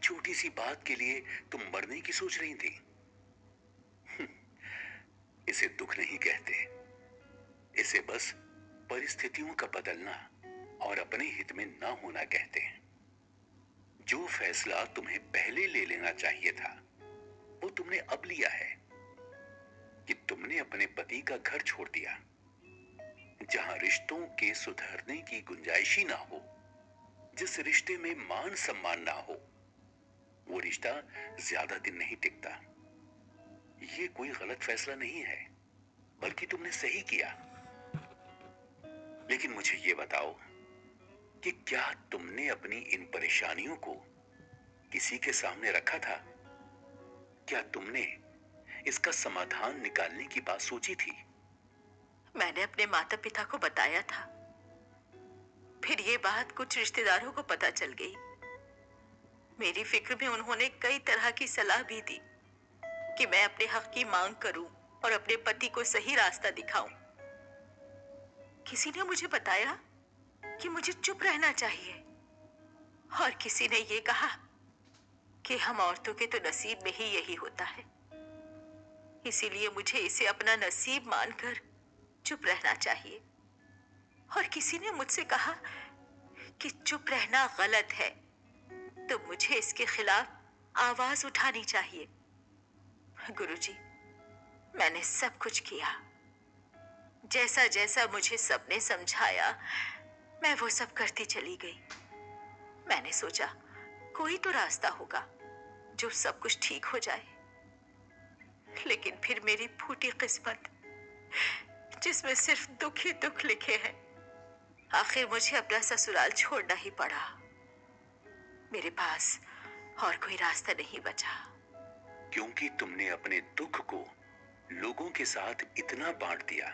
छोटी सी बात के लिए तुम मरने की सोच रही थी। इसे दुख नहीं कहते, इसे बस परिस्थितियों का बदलना और अपने हित में ना होना कहते हैं। जो फैसला तुम्हें पहले ले लेना चाहिए था वो तुमने अब लिया है कि तुमने अपने पति का घर छोड़ दिया। जहां रिश्तों के सुधरने की गुंजाइश ही ना हो, जिस रिश्ते में मान सम्मान ना हो, वो रिश्ता ज्यादा दिन नहीं टिकता। ये कोई गलत फैसला नहीं है, बल्कि तुमने सही किया। लेकिन मुझे ये बताओ कि क्या तुमने अपनी इन परेशानियों को किसी के सामने रखा था? क्या तुमने इसका समाधान निकालने की बात सोची थी? मैंने अपने माता पिता को बताया था। फिर ये बात कुछ रिश्तेदारों को पता चल गई। मेरी फिक्र में उन्होंने कई तरह की सलाह भी दी कि मैं अपने हक की मांग करूं और अपने पति को सही रास्ता दिखाऊं। किसी ने मुझे बताया कि मुझे चुप रहना चाहिए, और किसी ने ये कहा कि हम औरतों के तो नसीब में ही यही होता है, इसीलिए मुझे इसे अपना नसीब मानकर चुप रहना चाहिए। और किसी ने मुझसे कहा कि चुप रहना गलत है, तो मुझे इसके खिलाफ आवाज उठानी चाहिए। गुरुजी, मैंने सब कुछ किया। जैसा जैसा मुझे सबने समझाया, मैं वो सब करती चली गई। मैंने सोचा कोई तो रास्ता होगा जो सब कुछ ठीक हो जाए। लेकिन फिर मेरी फूटी किस्मत, जिसमें सिर्फ दुख ही दुख लिखे हैं, आखिर मुझे अपना ससुराल छोड़ना ही पड़ा। मेरे पास और कोई रास्ता नहीं बचा। क्योंकि तुमने अपने दुख को लोगों के साथ इतना बांट दिया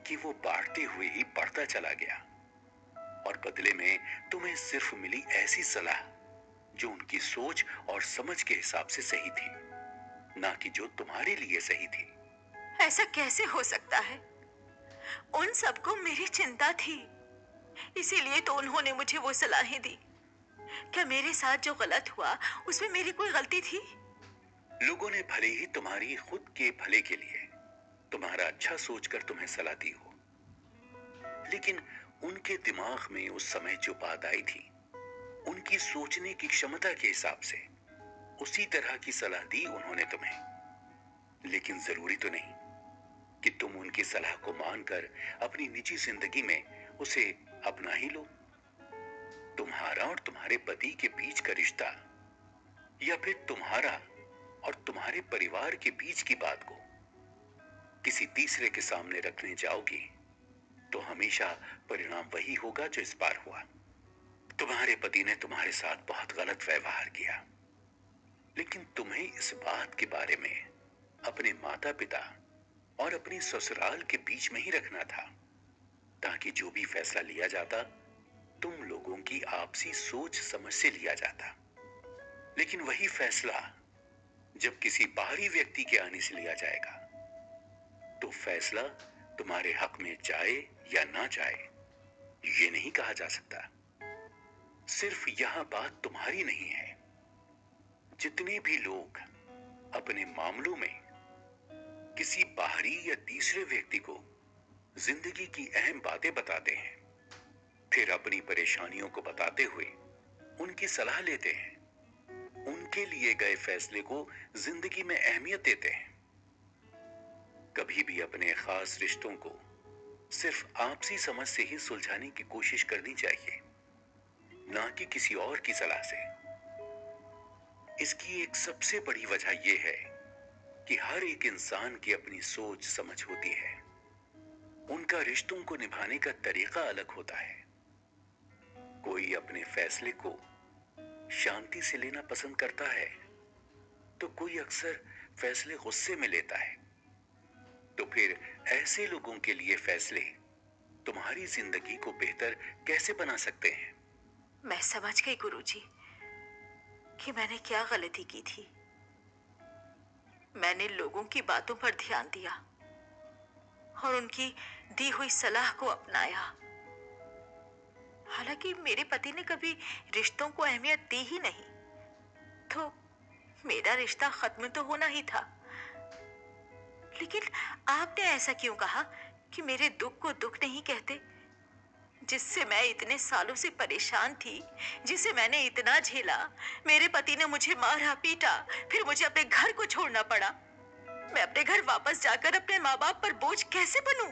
कि वो बांटते हुए ही बढ़ता चला गया, और बदले में तुम्हें सिर्फ मिली ऐसी सलाह जो उनकी सोच और समझ के हिसाब से सही थी, ना कि जो तुम्हारे लिए सही थी। ऐसा कैसे हो सकता है? उन सबको मेरी चिंता थी, इसीलिए तो उन्होंने मुझे वो सलाहें दी। क्या मेरे साथ जो गलत हुआ उसमें मेरी कोई गलती थी? लोगों ने भले ही तुम्हारी खुद के भले के लिए तुम्हारा अच्छा सोचकर तुम्हें सलाह दी हो, लेकिन उनके दिमाग में उस समय जो बात आई थी, उनकी सोचने की क्षमता के हिसाब से उसी तरह की सलाह दी उन्होंने तुम्हें। लेकिन जरूरी तो नहीं कि तुम उनकी सलाह को मानकर अपनी निजी जिंदगी में उसे अपना ही लो। तुम्हारा और तुम्हारे पति के बीच का रिश्ता, या फिर तुम्हारा और तुम्हारे परिवार के बीच की बात को किसी तीसरे के सामने रखने जाओगी तो हमेशा परिणाम वही होगा जो इस बार हुआ। तुम्हारे पति ने तुम्हारे साथ बहुत गलत व्यवहार किया, लेकिन तुम्हें इस बात के बारे में अपने माता पिता और अपनी ससुराल के बीच में ही रखना था, ताकि जो भी फैसला लिया जाता तुम लोगों की आपसी सोच समझ से लिया जाता। लेकिन वही फैसला जब किसी बाहरी व्यक्ति के आने से लिया जाएगा तो फैसला तुम्हारे हक में जाए या ना जाए ये नहीं कहा जा सकता। सिर्फ यहां बात तुम्हारी नहीं है। जितने भी लोग अपने मामलों में किसी बाहरी या तीसरे व्यक्ति को जिंदगी की अहम बातें बताते हैं, फिर अपनी परेशानियों को बताते हुए उनकी सलाह लेते हैं, उनके लिए गए फैसले को जिंदगी में अहमियत देते हैं, कभी भी अपने खास रिश्तों को सिर्फ आपसी समझ से ही सुलझाने की कोशिश करनी चाहिए, ना कि किसी और की सलाह से। इसकी एक सबसे बड़ी वजह यह है कि हर एक इंसान की अपनी सोच समझ होती है। उनका रिश्तों को निभाने का तरीका अलग होता है। कोई अपने फैसले को शांति से लेना पसंद करता है, तो कोई अक्सर फैसले गुस्से में लेता है। तो फिर ऐसे लोगों के लिए फैसले तुम्हारी जिंदगी को बेहतर कैसे बना सकते हैं? मैं समझ गई गुरुजी कि मैंने क्या गलती की थी। मैंने लोगों की बातों पर ध्यान दिया और उनकी दी हुई सलाह को अपनाया। हालांकि मेरे पति ने कभी रिश्तों को अहमियत दी ही नहीं। तो मेरा रिश्ता खत्म तो होना ही था। लेकिन आपने ऐसा क्यों कहा कि मेरे दुख को दुख नहीं कहते? जिससे मैं इतने सालों से परेशान थी, जिसे मैंने इतना झेला, मेरे पति ने मुझे मारा पीटा, फिर मुझे अपने घर को छोड़ना पड़ा। मैं अपने घर वापस जाकर अपने माँ बाप पर बोझ कैसे बनूं?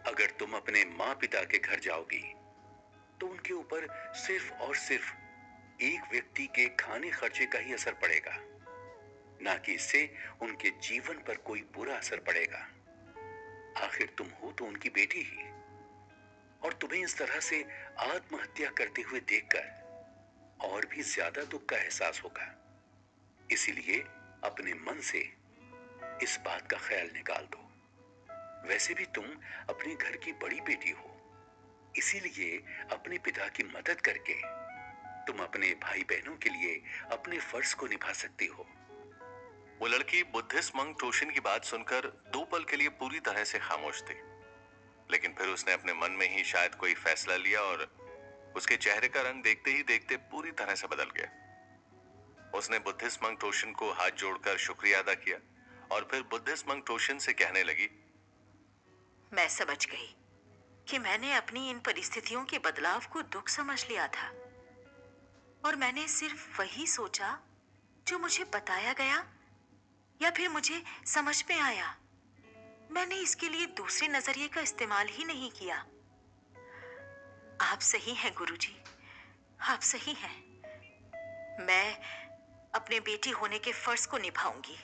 अगर तुम अपने माँ पिता के घर जाओगी तो उनके ऊपर सिर्फ और सिर्फ एक व्यक्ति के खाने खर्चे का ही असर पड़ेगा, ना कि इससे उनके जीवन पर कोई बुरा असर पड़ेगा। आखिर तुम हो तो उनकी बेटी ही, और तुम्हें इस तरह से आत्महत्या करते हुए देखकर और भी ज्यादा दुख का एहसास होगा। इसीलिए अपने मन से इस बात का ख्याल निकाल दो। वैसे भी तुम अपने घर की बड़ी बेटी हो, इसीलिए अपने पिता की मदद करके तुम अपने भाई बहनों के लिए अपने फर्ज को निभा सकती हो। वो लड़की बुद्धिस्ट मंक टोशिन की बात सुनकर 2 पल के लिए पूरी तरह से खामोश थी, लेकिन फिर उसने अपने मन में ही शायद कोई फैसला लिया और उसके चेहरे का रंग देखते ही देखते पूरी तरह से बदल गया। उसने बुद्धिस्ट मंक टोशिन को हाथ जोड़कर शुक्रिया अदा किया और फिर बुद्धिस्ट मंक टोशिन से कहने लगी, मैं समझ गई कि मैंने अपनी इन परिस्थितियों के बदलाव को दुख समझ लिया था, और मैंने सिर्फ वही सोचा जो मुझे बताया गया या फिर मुझे समझ में आया। मैंने इसके लिए दूसरे नजरिए का इस्तेमाल ही नहीं किया। आप सही हैं गुरुजी, आप सही हैं। मैं अपने बेटी होने के फर्ज को निभाऊंगी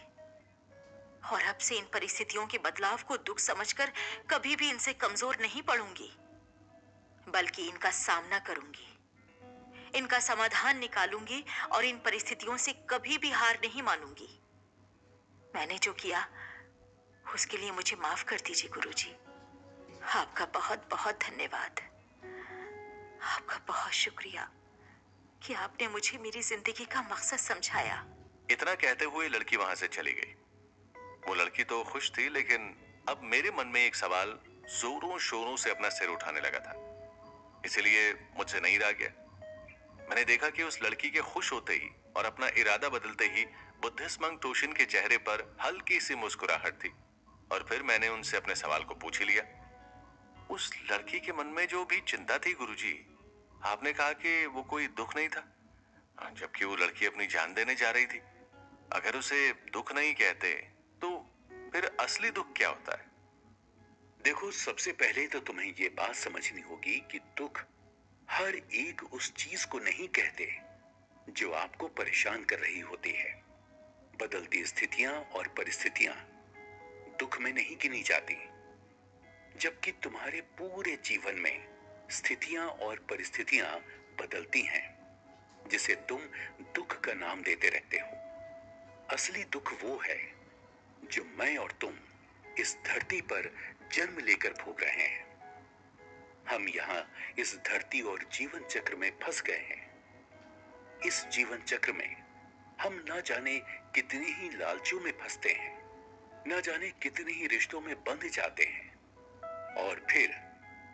और अब से इन परिस्थितियों के बदलाव को दुख समझकर कभी भी इनसे कमजोर नहीं पड़ूंगी, बल्कि इनका सामना करूंगी, इनका समाधान निकालूंगी और इन परिस्थितियों से कभी भी हार नहीं मानूंगी। मैंने जो किया उसके लिए मुझे माफ कर दीजिए गुरुजी। आपका बहुत बहुत धन्यवाद। आपका बहुत शुक्रिया कि आपने मुझे मेरी जिंदगी का मकसद समझाया। इतना कहते हुए लड़की वहां से चली गई। वो लड़की तो खुश थी, लेकिन अब मेरे मन में एक सवाल जोरों शोरों से अपना सिर उठाने लगा था, इसलिए मुझसे नहीं रहा गया। मैंने देखा कि उस लड़की के खुश होते ही और अपना इरादा बदलते ही बुद्धिस्ट मंक टोशिन के चेहरे पर हल्की सी मुस्कुराहट थी, और फिर मैंने उनसे अपने सवाल को पूछ ही लिया। उस लड़की के मन में जो भी चिंता थी गुरुजी, आपने कहा कि वो कोई दुख नहीं था, जबकि वो लड़की अपनी जान देने जा रही थी। अगर उसे दुख नहीं कहते तो फिर असली दुख क्या होता है? देखो, सबसे पहले तो तुम्हें ये बात समझनी होगी कि दुख हर एक उस चीज को नहीं कहते जो आपको परेशान कर रही होती है। बदलती स्थितियां और परिस्थितियां दुख में नहीं गिनी जाती, जबकि तुम्हारे पूरे जीवन में स्थितियां और परिस्थितियां बदलती हैं, जिसे तुम दुख का नाम देते रहते हो। असली दुख वो है जो मैं और तुम इस धरती पर जन्म लेकर भोग रहे हैं। हम यहाँ इस धरती और जीवन चक्र में फंस गए हैं। इस जीवन चक्र में हम ना जाने कितने ही लालचों में फंसते हैं, ना जाने कितने ही रिश्तों में बंध जाते हैं, और फिर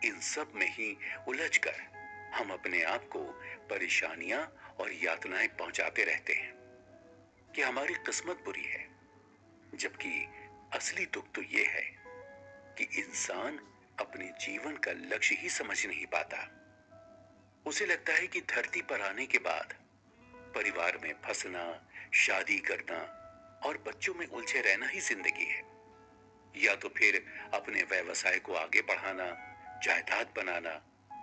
इन सब में ही उलझकर हम अपने आप को परेशानियां और यातनाएं पहुंचाते रहते हैं कि हमारी किस्मत बुरी है। जबकि असली दुख तो ये है कि इंसान अपने जीवन का लक्ष्य ही समझ नहीं पाता। उसे लगता है कि धरती पर आने के बाद परिवार में फंसना, शादी करना और बच्चों में उलझे रहना ही जिंदगी है, या तो फिर अपने व्यवसाय को आगे बढ़ाना, जायदाद बनाना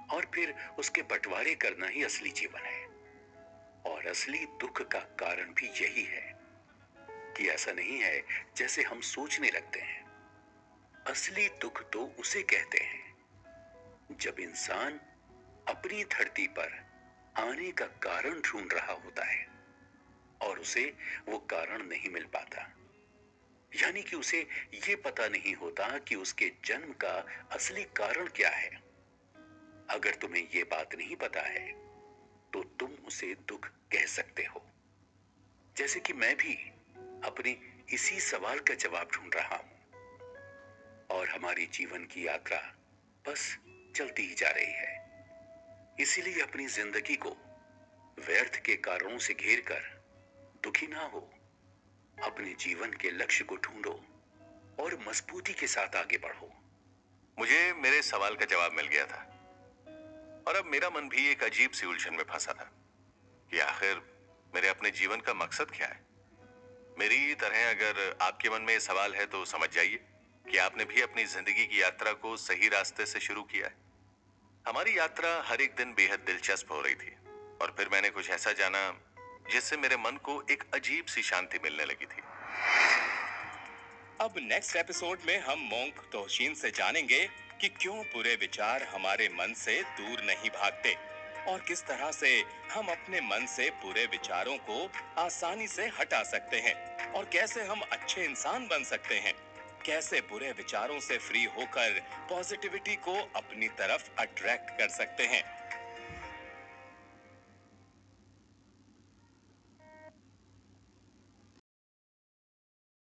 और फिर उसके बंटवारे करना ही असली जीवन है। और असली दुख का कारण भी यही है कि ऐसा नहीं है जैसे हम सोचने लगते हैं। असली दुख तो उसे कहते हैं जब इंसान अपनी धरती पर आने का कारण ढूंढ रहा होता है और उसे वो कारण नहीं मिल पाता, यानी कि उसे ये पता नहीं होता कि उसके जन्म का असली कारण क्या है। अगर तुम्हें ये बात नहीं पता है तो तुम उसे दुख कह सकते हो, जैसे कि मैं भी अपने इसी सवाल का जवाब ढूंढ रहा हूं। और हमारी जीवन की यात्रा बस चलती ही जा रही है। इसीलिए अपनी जिंदगी को व्यर्थ के कारणों से घेर कर दुखी ना हो, अपने जीवन के लक्ष्य को ढूंढो और मजबूती के साथ आगे बढ़ो। मुझे मेरे सवाल का जवाब मिल गया था और अब मेरा मन भी एक अजीब सी उलझन में फंसा था कि आखिर मेरे अपने जीवन का मकसद क्या है। मेरी तरह अगर आपके मन में ये सवाल है तो समझ जाइए कि आपने भी अपनी जिंदगी की यात्रा को सही रास्ते से शुरू किया है। हमारी यात्रा हर एक दिन बेहद दिलचस्प हो रही थी और फिर मैंने कुछ ऐसा जाना जिससे मेरे मन को एक अजीब सी शांति मिलने लगी थी। अब नेक्स्ट एपिसोड में हम मोंक तोशीन से जानेंगे कि क्यों बुरे विचार हमारे मन से दूर नहीं भागते और किस तरह से हम अपने मन से बुरे विचारों को आसानी से हटा सकते हैं और कैसे हम अच्छे इंसान बन सकते हैं, कैसे बुरे विचारों से फ्री होकर पॉजिटिविटी को अपनी तरफ अट्रैक्ट कर सकते हैं।